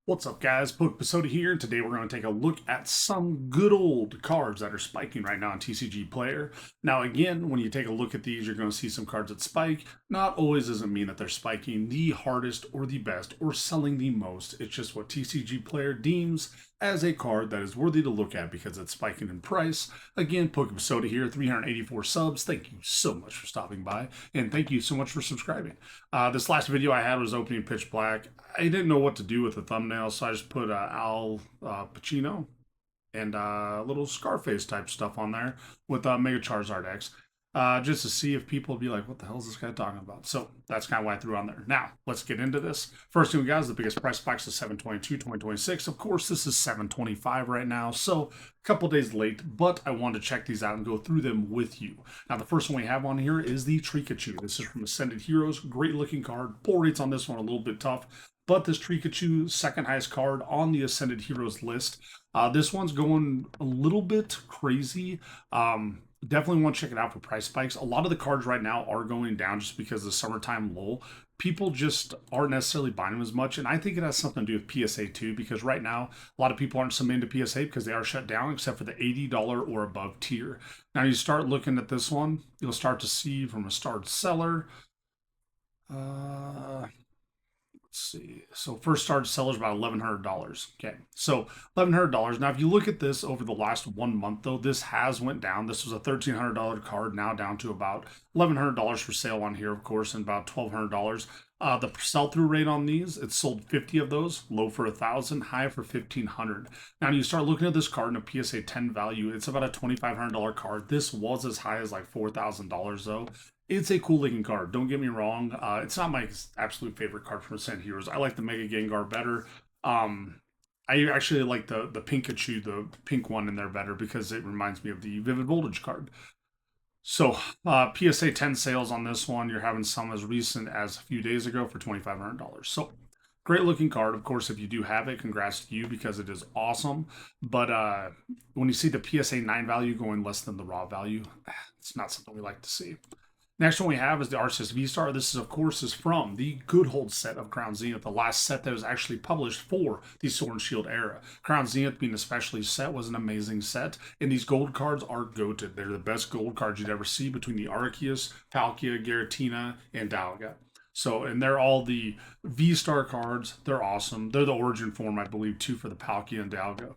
What's up, guys? Pokepasoda here, and today we're going to take a look at some good old cards that are spiking right now on TCGplayer. Now, again, when you take a look at these, you're going to see some cards that spike. Not always doesn't mean that they're spiking the hardest or the best or selling the most. It's just what TCGplayer deems as a card that is worthy to look at because it's spiking in price. Again, Pokepasoda here, 384 subs. Thank you so much for stopping by, and thank you so much for subscribing. This last video I had was opening Pitch Black. I didn't know what to do with the thumbnail, so I just put Al Pacino and a little Scarface type stuff on there with Mega Charizard X, just to see if people would be like, what the hell is this guy talking about? So that's kind of why I threw on there. Now, let's get into this. First thing we got is the biggest price spikes is 722, 2026. Of course, this is 725 right now, so a couple days late, but I wanted to check these out and go through them with you. Now, the first one we have on here is the Trikachu. This is from Ascended Heroes. Great looking card. Pull rates on this one a little bit tough, but this Trikachu, second highest card on the Ascended Heroes list. This one's going a little bit crazy. Definitely want to check it out for price spikes. A lot of the cards right now are going down just because of the summertime lull. People just aren't necessarily buying them as much, and I think it has something to do with PSA too, because right now a lot of people aren't submitting to PSA because they are shut down, except for the $80 or above tier. Now you start looking at this one, you'll start to see from a starred seller. Let's see. So first started sellers about $1,100. Okay, so $1,100. Now, if you look at this over the last 1 month, though, this has went down. This was a $1,300 card, now down to about $1,100 for sale on here, of course, and about $1,200. The sell-through rate on these, it's sold 50 of those, low for 1,000, high for 1,500. Now, you start looking at this card in a PSA 10 value, it's about a $2,500 card. This was as high as like $4,000 though. It's a cool looking card. Don't get me wrong. It's not my absolute favorite card from Ascent Heroes. I like the Mega Gengar better. I actually like the Pikachu, the pink one in there better because it reminds me of the Vivid Voltage card. So PSA 10 sales on this one. You're having some as recent as a few days ago for $2,500. So great looking card. Of course, if you do have it, congrats to you because it is awesome. But when you see the PSA 9 value going less than the raw value, it's not something we like to see. Next one we have is the Arceus V-Star. This is, of course, is from the Good Hold set of Crown Zenith, the last set that was actually published for the Sword and Shield era. Crown Zenith being especially set was an amazing set, and these gold cards are goated. They're the best gold cards you'd ever see between the Arceus, Palkia, Giratina, and Dialga. So, and they're all the V-Star cards. They're awesome. They're the origin form, I believe, too, for the Palkia and Dialga.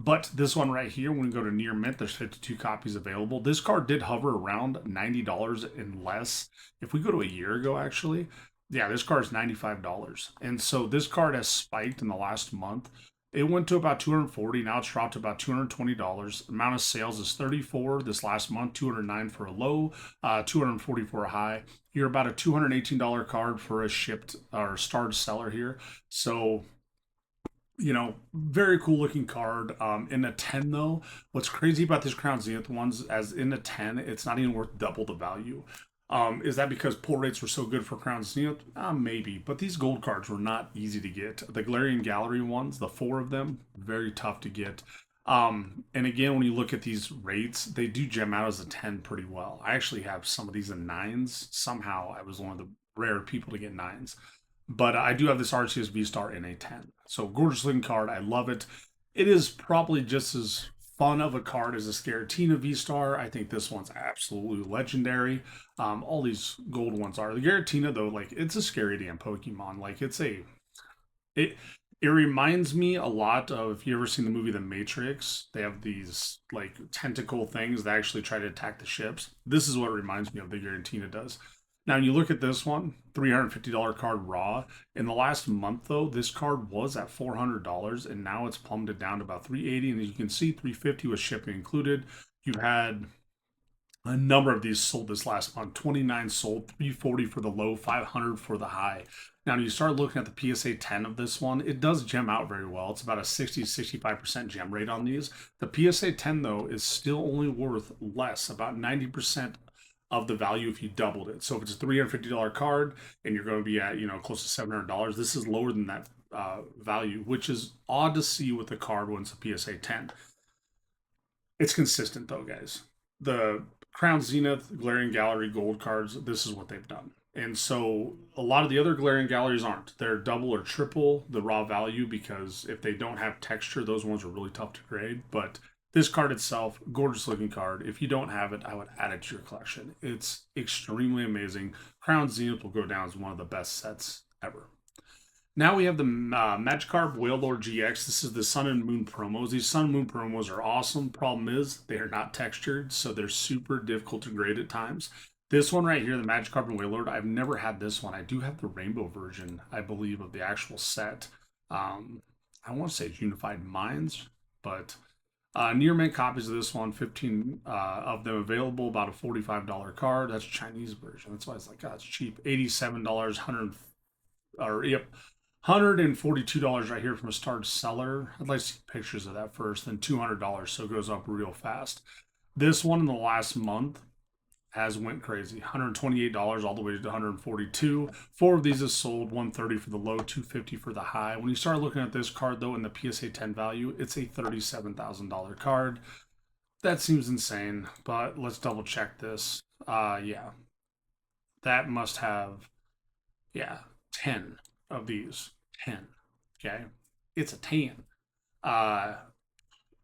But this one right here, when we go to near mint, there's 52 copies available. This card did hover around $90 and less. If we go to a year ago, actually, yeah, this card is $95. And so this card has spiked in the last month. It went to about 240. Now it's dropped to about $220. The amount of sales is 34 this last month, 209 for a low, 240 for a high. You're about a $218 card for a shipped or starred seller here. So very cool looking card. In a 10 though, what's crazy about this Crown Zenith ones, as in a 10, it's not even worth double the value. Is that because pull rates were so good for Crown Zenith? Maybe, but these gold cards were not easy to get. The Galarian Gallery ones, the four of them, very tough to get. And again, when you look at these rates, they do gem out as a 10 pretty well. I actually have some of these in nines. Somehow I was one of the rare people to get nines. But I do have this Arceus V-Star in a 10. So gorgeous looking card. I love it. It is probably just as fun of a card as a Giratina V-Star. I think this one's absolutely legendary. All these gold ones are. The Giratina, though, like, it's a scary damn Pokemon. Like, it reminds me a lot of, if you ever seen the movie The Matrix, they have these like tentacle things that actually try to attack the ships. This is what it reminds me of, the Giratina does. Now, you look at this one, $350 card raw. In the last month, though, this card was at $400, and now it's plummeted down to about $380. And as you can see, $350 with shipping included. You've had a number of these sold this last month. 29 sold, 340 for the low, 500 for the high. Now, when you start looking at the PSA 10 of this one, it does gem out very well. It's about a 60-65% gem rate on these. The PSA 10, though, is still only worth less, about 90% of the value if you doubled it. So if it's a $350 card and you're going to be at, close to $700, this is lower than that value, which is odd to see with the card when it's a PSA 10. It's consistent though, guys. The Crown Zenith, Galarian Gallery gold cards, this is what they've done. And so a lot of the other glaring galleries aren't. They're double or triple the raw value because if they don't have texture, those ones are really tough to grade. But this card itself, gorgeous looking card. If you don't have it, I would add it to your collection. It's extremely amazing. Crown Zenith will go down as one of the best sets ever. Now we have the Magikarp Wailord GX. This is the Sun and Moon promos. These Sun and Moon promos are awesome. Problem is, they are not textured, so they're super difficult to grade at times. This one right here, the Magikarp and Wailord, I've never had this one. I do have the rainbow version, I believe, of the actual set. I want to say it's Unified Minds, but near mint copies of this one, 15 of them available, about a $45 card. That's Chinese version. That's why it's like, God, it's cheap. $87, 100, or yep, $142 right here from a starred seller. I'd like to see pictures of that first, then $200, so it goes up real fast. This one in the last month has went crazy. $128 all the way to $142. Four of these is sold, $130 for the low, $250 for the high. When you start looking at this card though in the PSA 10 value, it's a $37,000 card. That seems insane, but let's double check this. Yeah, that must have, yeah, 10 of these. 10. Okay. It's a 10. Uh,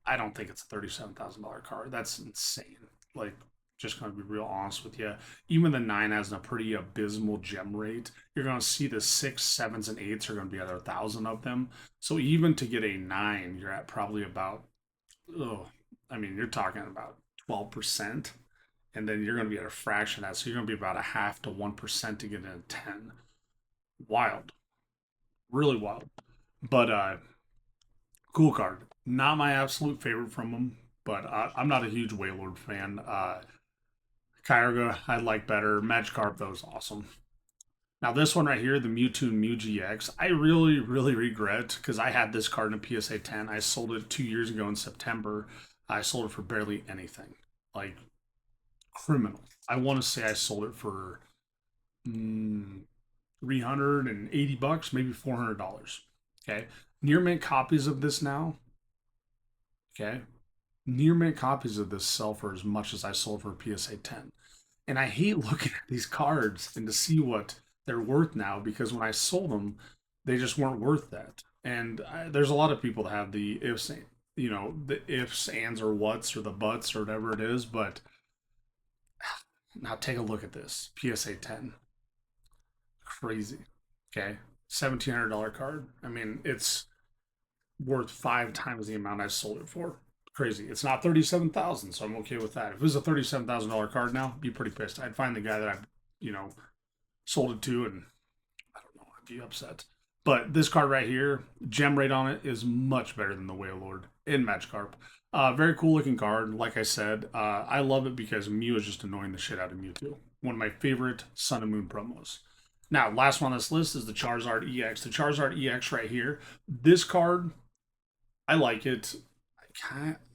I don't think it's a $37,000 card. That's insane. Like, just going to be real honest with you. Even the 9 has a pretty abysmal gem rate. You're going to see the 6, 7s, and 8s are going to be at 1,000 of them. So even to get a 9, you're at probably about, oh, I mean, you're talking about 12%. And then you're going to be at a fraction of that. So you're going to be about a half to 1% to get in a 10. Wild. Really wild. But cool card. Not my absolute favorite from him, but I'm not a huge Wailord fan. Kyogre, I like better. Magikarp, that was awesome. Now this one right here, the Mewtwo and Mew GX, I really, really regret because I had this card in a PSA 10. I sold it 2 years ago in September. I sold it for barely anything, like criminal. I want to say I sold it for 380 bucks, maybe $400. Okay. Near mint copies of this now. Okay. Near mint copies of this sell for as much as I sold for a PSA 10. And I hate looking at these cards and to see what they're worth now because when I sold them, they just weren't worth that. And there's a lot of people that have the ifs, the ifs, ands, or whats, or the buts, or whatever it is. But now take a look at this PSA 10. Crazy. Okay. $1,700 card. I mean, it's worth 5 times the amount I sold it for. Crazy. It's not 37,000, so I'm okay with that. If it was a $37,000 card now, I'd be pretty pissed. I'd find the guy that I, sold it to, and I don't know, I'd be upset. But this card right here, gem rate on it is much better than the Wailord in Magikarp. Very cool looking card. Like I said, I love it because Mew is just annoying the shit out of Mewtwo. One of my favorite Sun and Moon promos. Now, last one on this list is the Charizard EX. The Charizard EX right here. This card, I like it.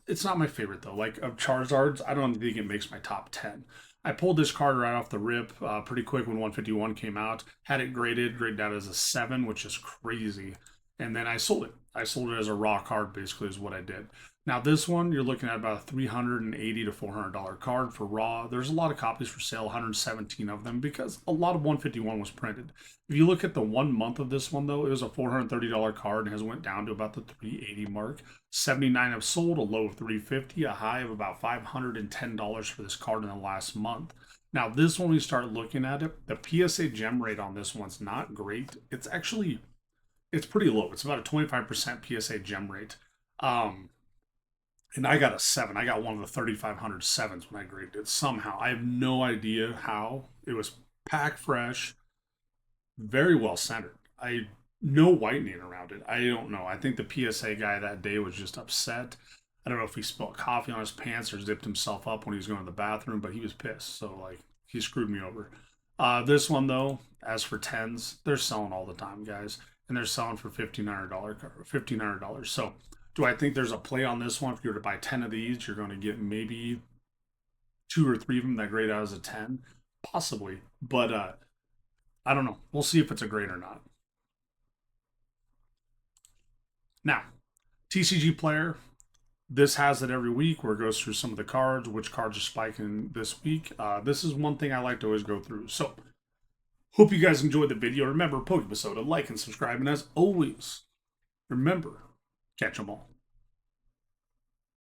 It's not my favorite though. Like of Charizards, I don't think it makes my top 10. I pulled this card right off the rip pretty quick when 151 came out. Had it graded out as a 7, which is crazy. And then I sold it. I sold it as a raw card, basically, is what I did. Now, this one, you're looking at about a $380 to $400 card for raw. There's a lot of copies for sale, 117 of them, because a lot of 151 was printed. If you look at the 1 month of this one, though, it was a $430 card and has went down to about the 380 mark. 79 have sold, a low of 350, a high of about $510 for this card in the last month. Now, this one, we start looking at it, the PSA gem rate on this one's not great. It's pretty low. It's about a 25% PSA gem rate. And I got a 7. I got one of the 3,500 sevens when I graded it somehow. I have no idea how. It was pack fresh, very well centered. I no whitening around it. I don't know. I think the PSA guy that day was just upset. I don't know if he spilled coffee on his pants or zipped himself up when he was going to the bathroom, but he was pissed. So like he screwed me over. This one though, as for tens, they're selling all the time, guys, and they're selling for $1,500. So do I think there's a play on this one? If you were to buy 10 of these, you're going to get maybe 2 or 3 of them that grade out as a 10, possibly. But I don't know. We'll see if it's a grade or not. Now, TCGplayer, this has it every week where it goes through some of the cards, which cards are spiking this week. This is one thing I like to always go through. So Hope you guys enjoyed the video. Remember, Pokemon, like and subscribe, and as always, remember, catch 'em all.